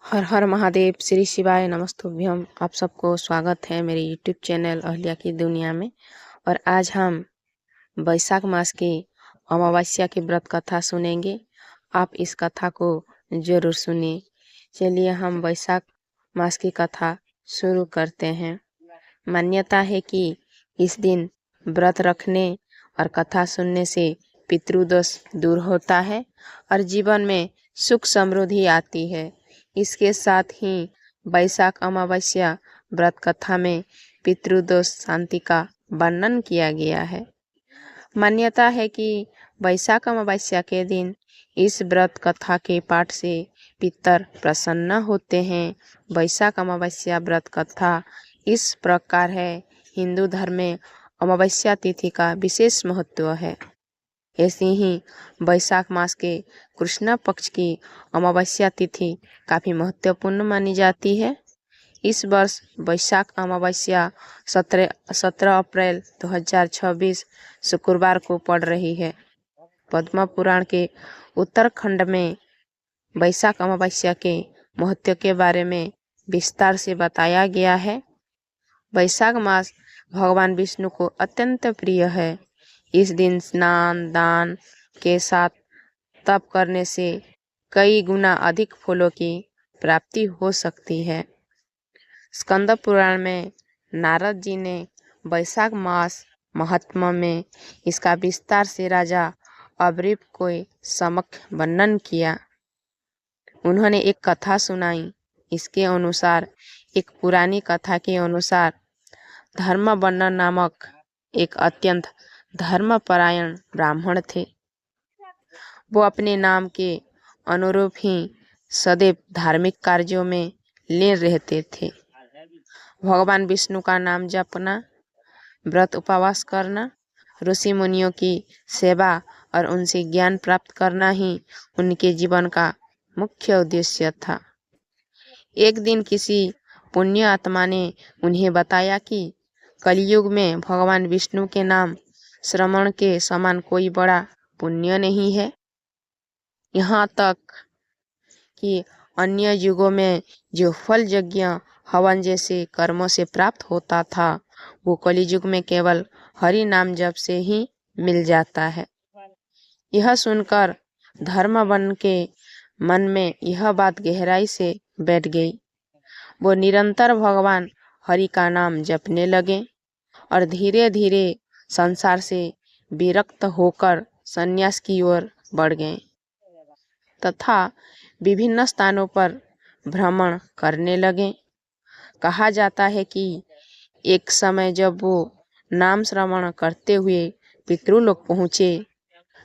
हर हर महादेव, श्री शिवाय नमस्तुभ्यम। आप सबको स्वागत है मेरे यूट्यूब चैनल अहल्या की दुनिया में। और आज हम बैसाख मास की अमावस्या की व्रत कथा सुनेंगे। आप इस कथा को जरूर सुनिए। चलिए हम बैसाख मास की कथा शुरू करते हैं। मान्यता है कि इस दिन व्रत रखने और कथा सुनने से पितृदोष दूर होता है और जीवन में सुख समृद्धि आती है। इसके साथ ही बैसाख अमावस्या व्रत कथा में पितृदोष शांति का वर्णन किया गया है। मान्यता है कि बैसाख अमावस्या के दिन इस व्रत कथा के पाठ से पितर प्रसन्न होते हैं। बैसाख अमावस्या व्रत कथा इस प्रकार है। हिंदू धर्म में अमावस्या तिथि का विशेष महत्व है। ऐसे ही बैसाख मास के कृष्ण पक्ष की अमावस्या तिथि काफ़ी महत्वपूर्ण मानी जाती है। इस वर्ष बैसाख अमावस्या 17 अप्रैल 2026 शुक्रवार को पड़ रही है। पद्म पुराण के उत्तरखंड में बैसाख अमावस्या के महत्व के बारे में विस्तार से बताया गया है। बैसाख मास भगवान विष्णु को अत्यंत प्रिय है। इस दिन स्नान दान के साथ तप करने से कई गुना अधिक फलों की प्राप्ति हो सकती है। स्कंद पुराण में नारद जी ने बैसाख मास महात्मा में इसका विस्तार से राजा अबरीप को समक्ष वर्णन किया। उन्होंने एक कथा सुनाई। इसके अनुसार एक पुरानी कथा के अनुसार धर्मवर्ण नामक एक अत्यंत धर्मपरायण ब्राह्मण थे। वो अपने नाम के अनुरूप ही सदैव धार्मिक कार्यों में लीन रहते थे। भगवान विष्णु का नाम जपना, व्रत उपवास करना, ऋषि मुनियों की सेवा और उनसे ज्ञान प्राप्त करना ही उनके जीवन का मुख्य उद्देश्य था। एक दिन किसी पुण्य आत्मा ने उन्हें बताया कि कलयुग में भगवान विष्णु के नाम श्रवण के समान कोई बड़ा पुण्य नहीं है। यहाँ तक कि अन्य युगों में जो फल यज्ञ हवन जैसे कर्मों से प्राप्त होता था, वो कलियुग में केवल हरि नाम जप से ही मिल जाता है। यह सुनकर धर्मवन के मन में यह बात गहराई से बैठ गई। वो निरंतर भगवान हरि का नाम जपने लगे और धीरे धीरे संसार से विरक्त होकर संन्यास की ओर बढ़ गए तथा विभिन्न स्थानों पर भ्रमण करने लगे। कहा जाता है कि एक समय जब वो नाम श्रवण करते हुए पितृलोक पहुँचे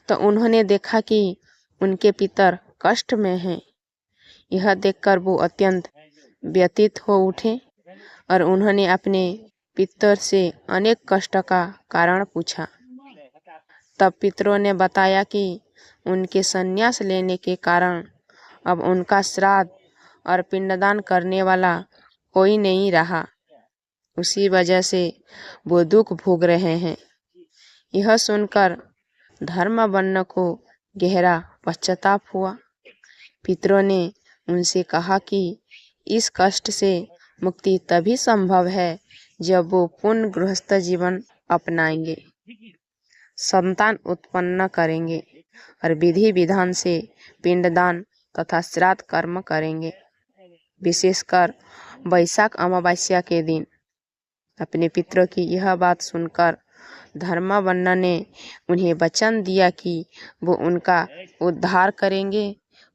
तो उन्होंने देखा कि उनके पितर कष्ट में हैं। यह देखकर वो अत्यंत व्यथित हो उठे और उन्होंने अपने पितर से अनेक कष्ट का कारण पूछा। तब पितरों ने बताया कि उनके संन्यास लेने के कारण अब उनका श्राद्ध और पिंडदान करने वाला कोई नहीं रहा। उसी वजह से वो दुख भोग रहे हैं। यह सुनकर धर्मवर्ण को गहरा पश्चाताप हुआ। पितरों ने उनसे कहा कि इस कष्ट से मुक्ति तभी संभव है जब वो पूर्ण गृहस्थ जीवन अपनाएंगे, संतान उत्पन्न करेंगे और विधि विधान से पिंडदान तथा श्राद्ध कर्म करेंगे। विशेषकर बैसाख अमावस्या के दिन। अपने पितरों की यह बात सुनकर धर्मवर्ण ने उन्हें वचन दिया कि वो उनका उद्धार करेंगे।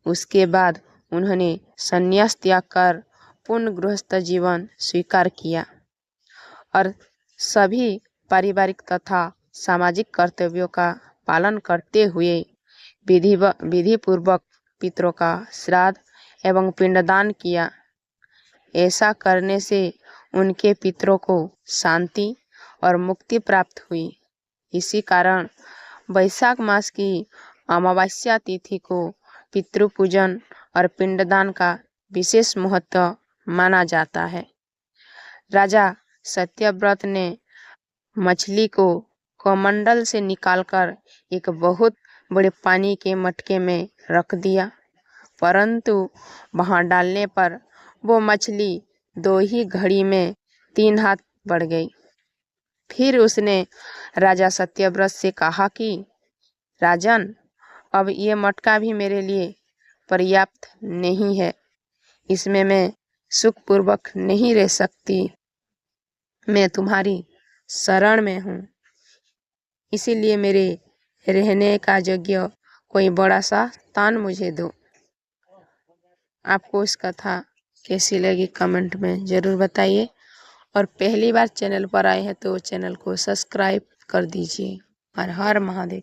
उसके बाद उन्होंने संन्यास त्याग कर पूर्ण गृहस्थ जीवन स्वीकार किया और सभी पारिवारिक तथा सामाजिक कर्तव्यों का पालन करते हुए विधि पूर्वक पितरों का श्राद्ध एवं पिंडदान किया। ऐसा करने से उनके पितरों को शांति और मुक्ति प्राप्त हुई। इसी कारण बैसाख मास की अमावस्या तिथि को पितृपूजन और पिंडदान का विशेष महत्व माना जाता है। राजा सत्यव्रत ने मछली को कमंडल से निकालकर एक बहुत बड़े पानी के मटके में रख दिया। परंतु वहां डालने पर वो मछली 2 ही घड़ी में 3 हाथ बढ़ गई। फिर उसने राजा सत्यव्रत से कहा कि राजन, अब ये मटका भी मेरे लिए पर्याप्त नहीं है, इसमें मैं सुखपूर्वक नहीं रह सकती। मैं तुम्हारी शरण में हूँ, इसीलिए मेरे रहने का जगह कोई बड़ा सा स्थान मुझे दो। आपको इस कथा कैसी लगी कमेंट में ज़रूर बताइए, और पहली बार चैनल पर आए हैं तो चैनल को सब्सक्राइब कर दीजिए। हर हर महादेव।